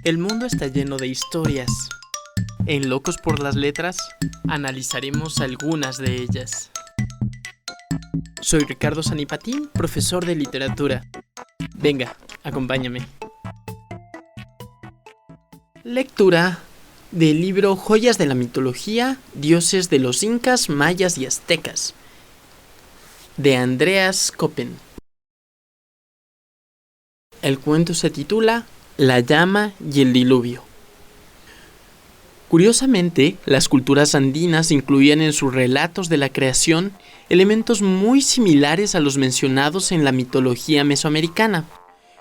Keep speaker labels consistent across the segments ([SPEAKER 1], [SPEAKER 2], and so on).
[SPEAKER 1] El mundo está lleno de historias. En Locos por las Letras, analizaremos algunas de ellas. Soy Ricardo Sanipatín, profesor de literatura. Venga, acompáñame. Lectura del libro Joyas de la mitología, dioses de los incas, mayas y aztecas, de Andreas Köppen. El cuento se titula La llama y el diluvio. Curiosamente, las culturas andinas incluían en sus relatos de la creación elementos muy similares a los mencionados en la mitología mesoamericana.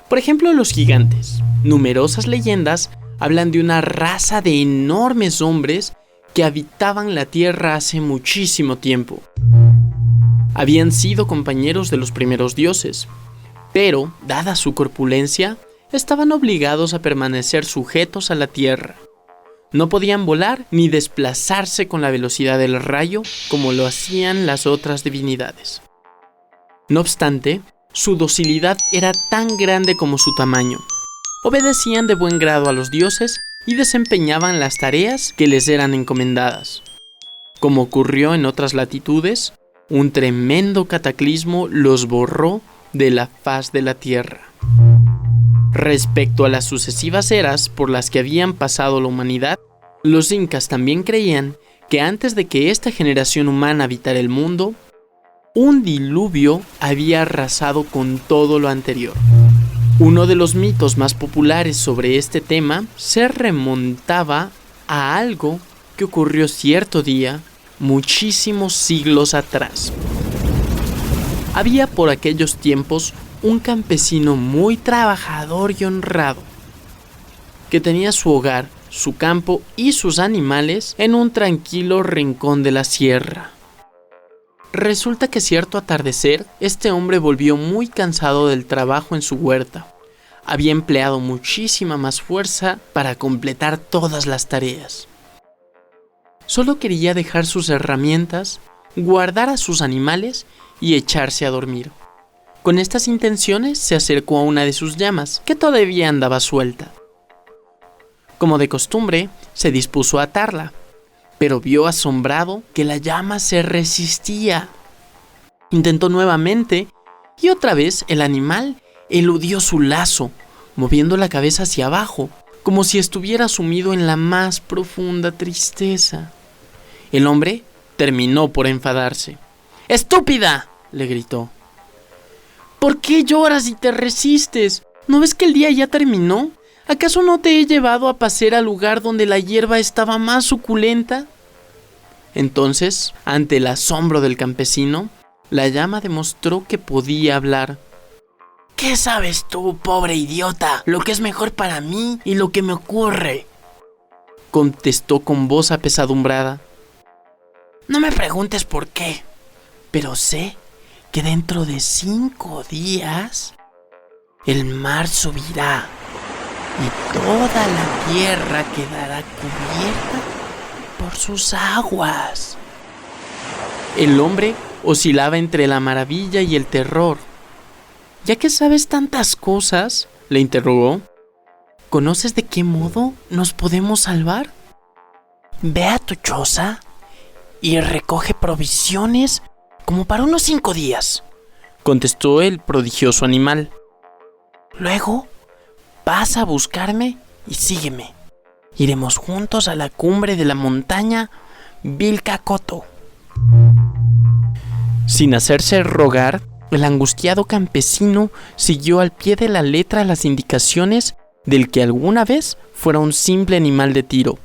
[SPEAKER 1] Por ejemplo, los gigantes. Numerosas leyendas hablan de una raza de enormes hombres que habitaban la tierra hace muchísimo tiempo. Habían sido compañeros de los primeros dioses, pero, dada su corpulencia, estaban obligados a permanecer sujetos a la tierra. No podían volar ni desplazarse con la velocidad del rayo como lo hacían las otras divinidades. No obstante, su docilidad era tan grande como su tamaño. Obedecían de buen grado a los dioses y desempeñaban las tareas que les eran encomendadas. Como ocurrió en otras latitudes, un tremendo cataclismo los borró de la faz de la tierra. Respecto a las sucesivas eras por las que habían pasado la humanidad, los incas también creían que antes de que esta generación humana habitara el mundo, un diluvio había arrasado con todo lo anterior. Uno de los mitos más populares sobre este tema se remontaba a algo que ocurrió cierto día, muchísimos siglos atrás. Había por aquellos tiempos un campesino muy trabajador y honrado, que tenía su hogar, su campo y sus animales en un tranquilo rincón de la sierra. Resulta que cierto atardecer, este hombre volvió muy cansado del trabajo en su huerta. Había empleado muchísima más fuerza para completar todas las tareas. Solo quería dejar sus herramientas, guardar a sus animales y echarse a dormir. Con estas intenciones se acercó a una de sus llamas, que todavía andaba suelta. Como de costumbre, se dispuso a atarla, pero vio asombrado que la llama se resistía. Intentó nuevamente, y otra vez el animal eludió su lazo, moviendo la cabeza hacia abajo, como si estuviera sumido en la más profunda tristeza. El hombre terminó por enfadarse. ¡Estúpida!, le gritó. ¿Por qué lloras y te resistes? ¿No ves que el día ya terminó? ¿Acaso no te he llevado a pasear al lugar donde la hierba estaba más suculenta? Entonces, ante el asombro del campesino, la llama demostró que podía hablar. ¿Qué sabes tú, pobre idiota? Lo que es mejor para mí y lo que me ocurre, contestó con voz apesadumbrada. No me preguntes por qué, pero sé que dentro de 5 días el mar subirá y toda la tierra quedará cubierta por sus aguas. El hombre oscilaba entre la maravilla y el terror. ¿Ya que sabes tantas cosas?, le interrogó. ¿Conoces de qué modo nos podemos salvar? Ve a tu choza y recoge provisiones como para unos 5 días, contestó el prodigioso animal. Luego, vas a buscarme y sígueme. Iremos juntos a la cumbre de la montaña Vilcacotto. Sin hacerse rogar, el angustiado campesino siguió al pie de la letra las indicaciones del que alguna vez fuera un simple animal de tiro.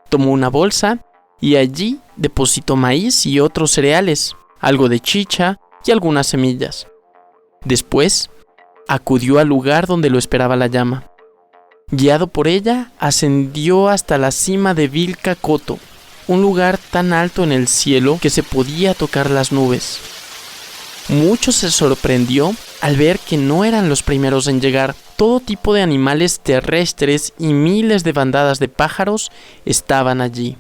[SPEAKER 1] Tomó una bolsa y allí depositó maíz y otros cereales, algo de chicha y algunas semillas. Después, acudió al lugar donde lo esperaba la llama. Guiado por ella, ascendió hasta la cima de Vilcacotto, un lugar tan alto en el cielo que se podía tocar las nubes. Mucho se sorprendió al ver que no eran los primeros en llegar. Todo tipo de animales terrestres y miles de bandadas de pájaros estaban allí.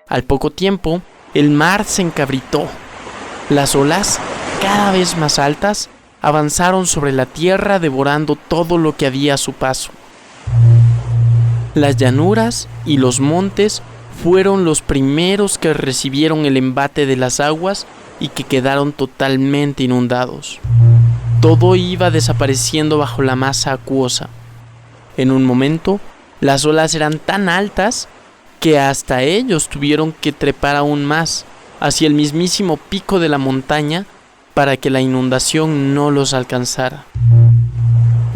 [SPEAKER 1] Al poco tiempo, el mar se encabritó. Las olas, cada vez más altas, avanzaron sobre la tierra devorando todo lo que había a su paso. Las llanuras y los montes fueron los primeros que recibieron el embate de las aguas y que quedaron totalmente inundados. Todo iba desapareciendo bajo la masa acuosa. En un momento, las olas eran tan altas que hasta ellos tuvieron que trepar aún más hacia el mismísimo pico de la montaña para que la inundación no los alcanzara.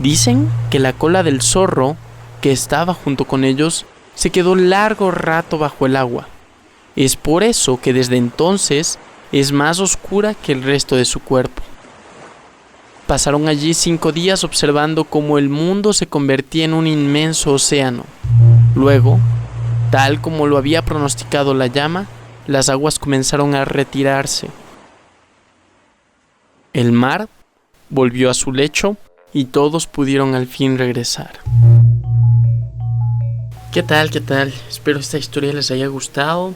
[SPEAKER 1] Dicen que la cola del zorro, que estaba junto con ellos, se quedó largo rato bajo el agua. Es por eso que desde entonces es más oscura que el resto de su cuerpo. Pasaron allí 5 días observando cómo el mundo se convertía en un inmenso océano. Luego, tal como lo había pronosticado la llama, las aguas comenzaron a retirarse. El mar volvió a su lecho y todos pudieron al fin regresar. ¿Qué tal? Espero esta historia les haya gustado.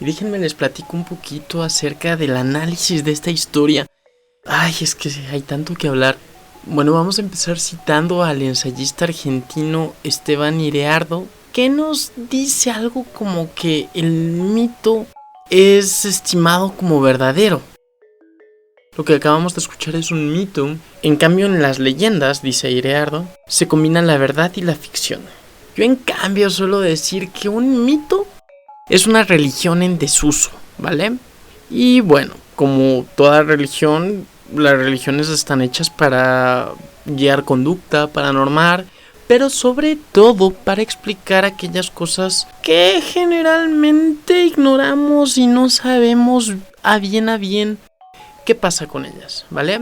[SPEAKER 1] Y déjenme les platico un poquito acerca del análisis de esta historia. Ay, es que hay tanto que hablar. Bueno, vamos a empezar citando al ensayista argentino Esteban Iriardo, que nos dice algo como que el mito es estimado como verdadero. Lo que acabamos de escuchar es un mito. En cambio, en las leyendas, dice Iriardo, se combinan la verdad y la ficción. Yo en cambio suelo decir que un mito es una religión en desuso, ¿vale? Y bueno, como toda religión, las religiones están hechas para guiar conducta, para normar, pero sobre todo para explicar aquellas cosas que generalmente ignoramos y no sabemos a bien qué pasa con ellas, ¿vale?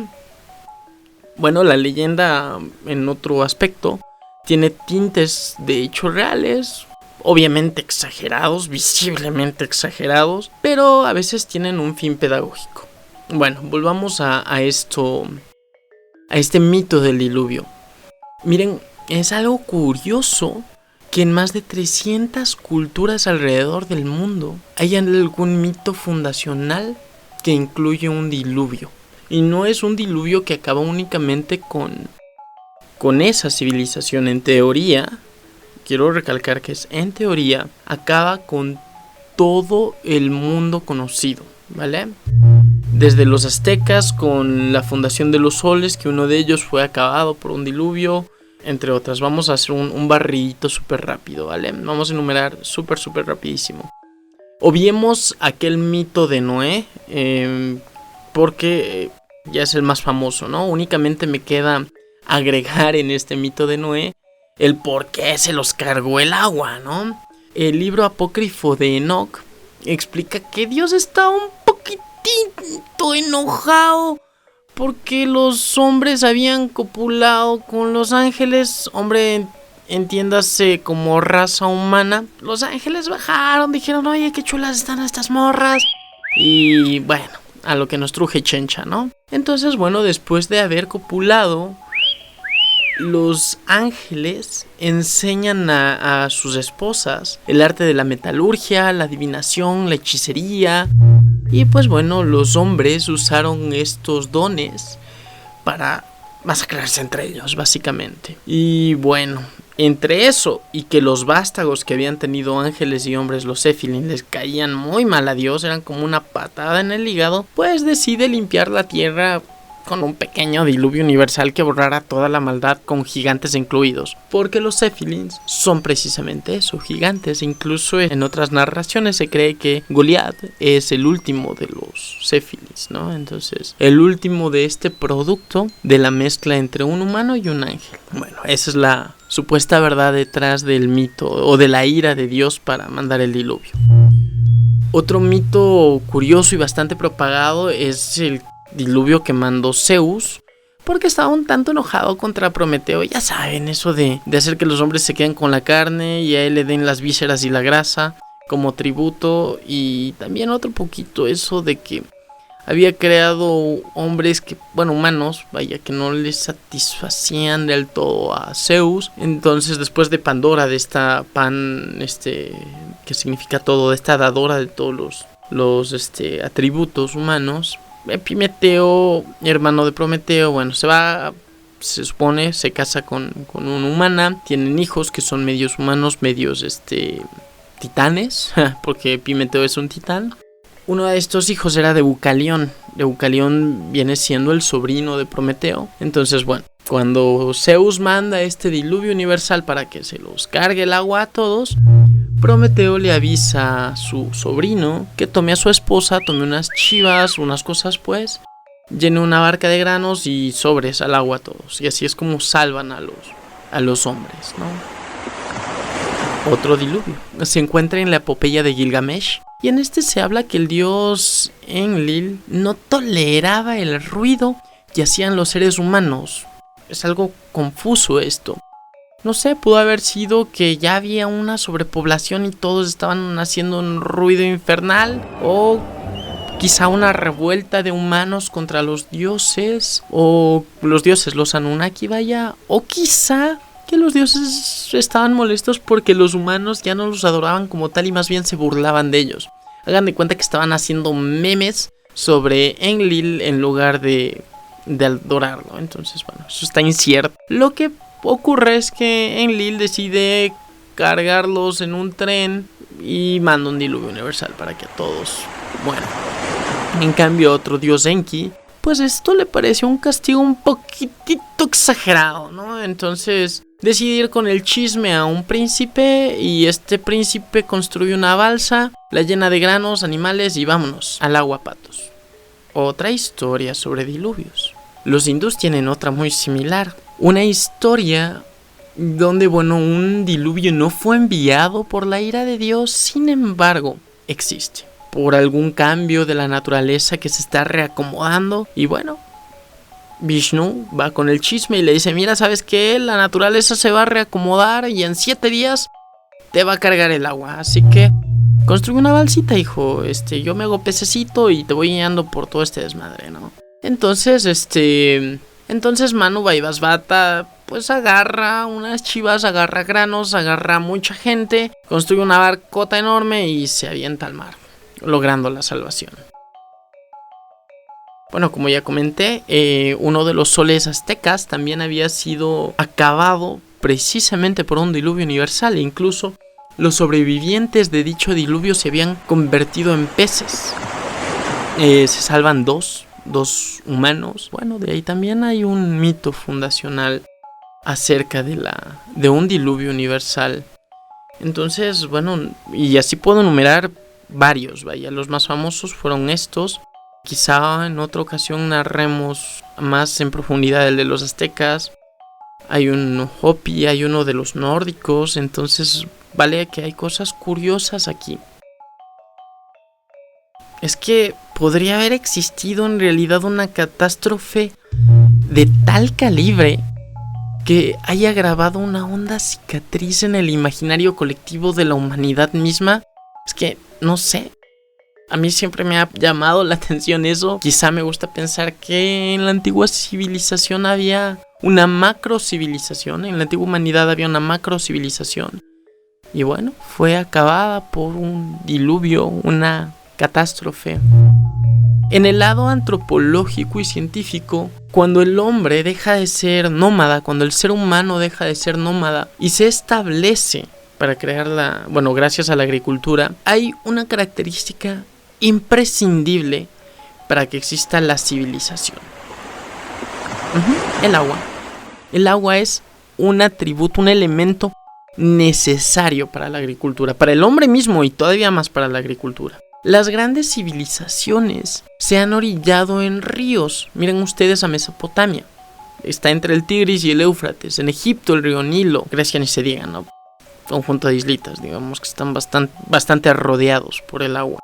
[SPEAKER 1] Bueno, la leyenda en otro aspecto tiene tintes de hechos reales, obviamente exagerados, visiblemente exagerados, pero a veces tienen un fin pedagógico. Bueno, volvamos a este mito del diluvio. Miren, es algo curioso que en más de 300 culturas alrededor del mundo haya algún mito fundacional que incluye un diluvio. Y no es un diluvio que acaba únicamente con esa civilización. En teoría, quiero recalcar que es en teoría, acaba con todo el mundo conocido, ¿vale? Desde los aztecas con la fundación de los soles, que uno de ellos fue acabado por un diluvio, entre otras. Vamos a hacer un barridito súper rápido, ¿vale? Vamos a enumerar súper rapidísimo. Obviemos aquel mito de Noé, porque ya es el más famoso, ¿no? Únicamente me queda agregar en este mito de Noé el por qué se los cargó el agua, ¿no? El libro apócrifo de Enoch explica que Dios está un poquitito enojado porque los hombres habían copulado con los ángeles. Hombre, entiéndase como raza humana. Los ángeles bajaron, dijeron, oye, qué chulas están estas morras. Y bueno, a lo que nos truje chencha, ¿no? Entonces, bueno, después de haber copulado, los ángeles enseñan a sus esposas el arte de la metalurgia, la adivinación, la hechicería. Y pues bueno, los hombres usaron estos dones para masacrarse entre ellos, básicamente. Y bueno, entre eso y que los vástagos que habían tenido ángeles y hombres, los Séfilin, les caían muy mal a Dios, eran como una patada en el hígado, pues decide limpiar la tierra con un pequeño diluvio universal que borrara toda la maldad, con gigantes incluidos, porque los Séfilins son precisamente eso, gigantes. Incluso en otras narraciones se cree que Goliat es el último de los Séfilins, ¿no? Entonces, el último de este producto de la mezcla entre un humano y un ángel. Bueno, esa es la supuesta verdad detrás del mito o de la ira de Dios para mandar el diluvio. Otro mito curioso y bastante propagado es el diluvio que mandó Zeus, porque estaba un tanto enojado contra Prometeo. Ya saben, eso de hacer que los hombres se queden con la carne y a él le den las vísceras y la grasa como tributo. Y también otro poquito eso de que había creado hombres que, bueno, humanos, vaya, que no les satisfacían del todo a Zeus. Entonces, después de Pandora, de esta pan, que significa todo, de esta dadora de todos los atributos humanos, Epimeteo, hermano de Prometeo, bueno, se va se supone, se casa con una humana, tienen hijos que son medios humanos, medios titanes, porque Epimeteo es un titán. Uno de estos hijos era de Deucalión. Deucalión viene siendo el sobrino de Prometeo. Entonces, bueno, cuando Zeus manda este diluvio universal para que se los cargue el agua a todos, Prometeo le avisa a su sobrino que tome a su esposa, tome unas chivas, unas cosas pues, llene una barca de granos y sobres al agua a todos. Y así es como salvan a los hombres, ¿no? Otro diluvio se encuentra en la epopeya de Gilgamesh. Y en este se habla que el dios Enlil no toleraba el ruido que hacían los seres humanos. Es algo confuso esto. No sé, pudo haber sido que ya había una sobrepoblación y todos estaban haciendo un ruido infernal. O quizá una revuelta de humanos contra los dioses. O los dioses, los Anunnaki, vaya. O quizá que los dioses estaban molestos porque los humanos ya no los adoraban como tal y más bien se burlaban de ellos. Hagan de cuenta que estaban haciendo memes sobre Enlil en lugar de adorarlo. Entonces, bueno, eso está incierto. Lo que ocurre es que Enlil decide cargarlos en un tren y manda un diluvio universal para que todos mueran. En cambio, otro dios Enki, pues esto le pareció un castigo un poquitito exagerado, ¿no? Entonces decide ir con el chisme a un príncipe y este príncipe construye una balsa, la llena de granos, animales y vámonos al agua patos. Otra historia sobre diluvios. Los hindús tienen otra muy similar. Una historia donde, bueno, un diluvio no fue enviado por la ira de Dios, sin embargo, existe. Por algún cambio de la naturaleza que se está reacomodando y bueno, Vishnu va con el chisme y le dice, mira, ¿sabes qué? La naturaleza se va a reacomodar y en 7 días te va a cargar el agua. Así que construye una balsita, hijo. Yo me hago pececito y te voy guiando por todo este desmadre, ¿no? Entonces, Manu Vaivasvata pues agarra unas chivas, agarra granos, agarra mucha gente, construye una barcota enorme y se avienta al mar, logrando la salvación. Bueno, como ya comenté, uno de los soles aztecas también había sido acabado precisamente por un diluvio universal. E incluso los sobrevivientes de dicho diluvio se habían convertido en peces. Se salvan dos humanos. Bueno, de ahí también hay un mito fundacional acerca de un diluvio universal. Entonces, bueno, y así puedo enumerar varios, vaya, los más famosos fueron estos. Quizá en otra ocasión narremos más en profundidad el de los aztecas. Hay un Hopi, hay uno de los nórdicos. Entonces, vale que hay cosas curiosas aquí. Es que podría haber existido en realidad una catástrofe de tal calibre que haya grabado una honda cicatriz en el imaginario colectivo de la humanidad misma. Es que, no sé. A mí siempre me ha llamado la atención eso. Quizá me gusta pensar que en la antigua civilización había una macro civilización. En la antigua humanidad había una macro civilización. Y bueno, fue acabada por un diluvio, una catástrofe. En el lado antropológico y científico, cuando el hombre deja de ser nómada, cuando el ser humano deja de ser nómada y se establece para crear gracias a la agricultura, hay una característica imprescindible para que exista la civilización. El agua. El agua es un atributo, un elemento necesario para la agricultura, para el hombre mismo y todavía más para la agricultura. Las grandes civilizaciones se han orillado en ríos. Miren ustedes a Mesopotamia. Está entre el Tigris y el Éufrates. En Egipto el río Nilo. Grecia ni se diga, ¿no? Conjunto de islitas, digamos que están bastante rodeados por el agua.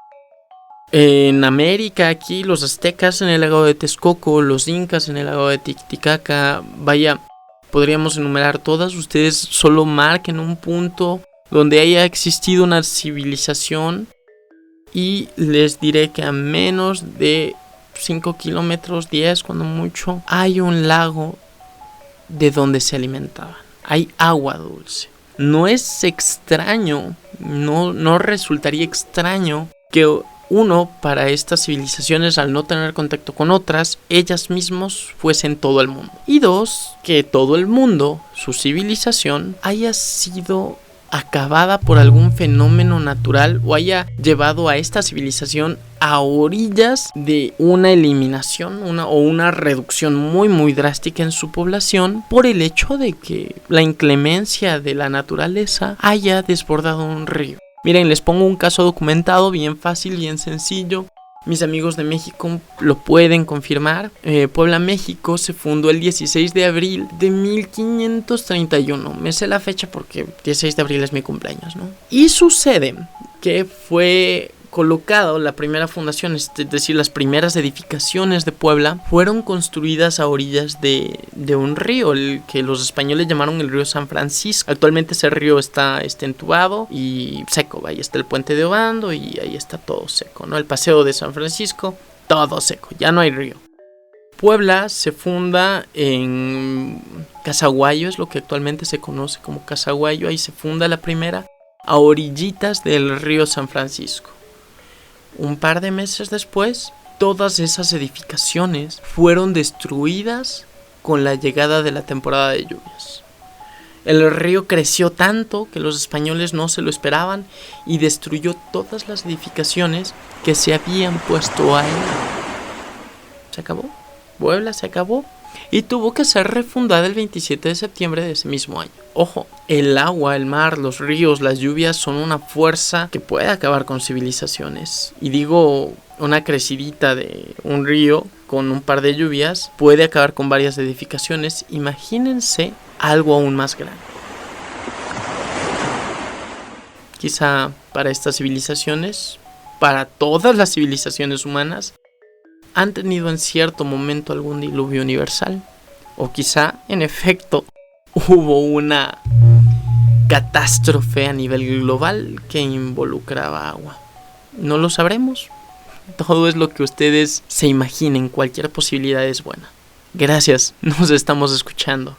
[SPEAKER 1] En América, aquí, los aztecas en el lago de Texcoco, los incas en el lago de Titicaca, vaya, podríamos enumerar todas. Ustedes solo marquen un punto donde haya existido una civilización y les diré que a menos de 5 kilómetros, 10 cuando mucho, hay un lago de donde se alimentaban. Hay agua dulce. No es extraño, no resultaría extraño que Uno, para estas civilizaciones, al no tener contacto con otras, ellas mismas fuesen todo el mundo. Y dos, que todo el mundo, su civilización, haya sido acabada por algún fenómeno natural o haya llevado a esta civilización a orillas de una eliminación o una reducción muy drástica en su población por el hecho de que la inclemencia de la naturaleza haya desbordado un río. Miren, les pongo un caso documentado, bien fácil, bien sencillo. Mis amigos de México lo pueden confirmar. Puebla, México se fundó el 16 de abril de 1531. Me sé la fecha porque 16 de abril es mi cumpleaños, ¿no? Y sucede que fue colocado la primera fundación, es decir, las primeras edificaciones de Puebla fueron construidas a orillas de un río, el que los españoles llamaron el río San Francisco. Actualmente ese río está entubado y seco, ahí está el puente de Obando y ahí está todo seco, ¿no? El paseo de San Francisco, todo seco, ya no hay río. Puebla se funda en Casaguayo, es lo que actualmente se conoce como Casaguayo, ahí se funda la primera, a orillitas del río San Francisco. Un par de meses después, todas esas edificaciones fueron destruidas con la llegada de la temporada de lluvias. El río creció tanto que los españoles no se lo esperaban y destruyó todas las edificaciones que se habían puesto ahí. Se acabó. Puebla se acabó y tuvo que ser refundada el 27 de septiembre de ese mismo año. Ojo, el agua, el mar, los ríos, las lluvias son una fuerza que puede acabar con civilizaciones. Y digo, una crecidita de un río con un par de lluvias puede acabar con varias edificaciones. Imagínense algo aún más grande. Quizá para estas civilizaciones, para todas las civilizaciones humanas, han tenido en cierto momento algún diluvio universal. O quizá, en efecto, hubo una catástrofe a nivel global que involucraba agua. No lo sabremos. Todo es lo que ustedes se imaginen. Cualquier posibilidad es buena. Gracias, nos estamos escuchando.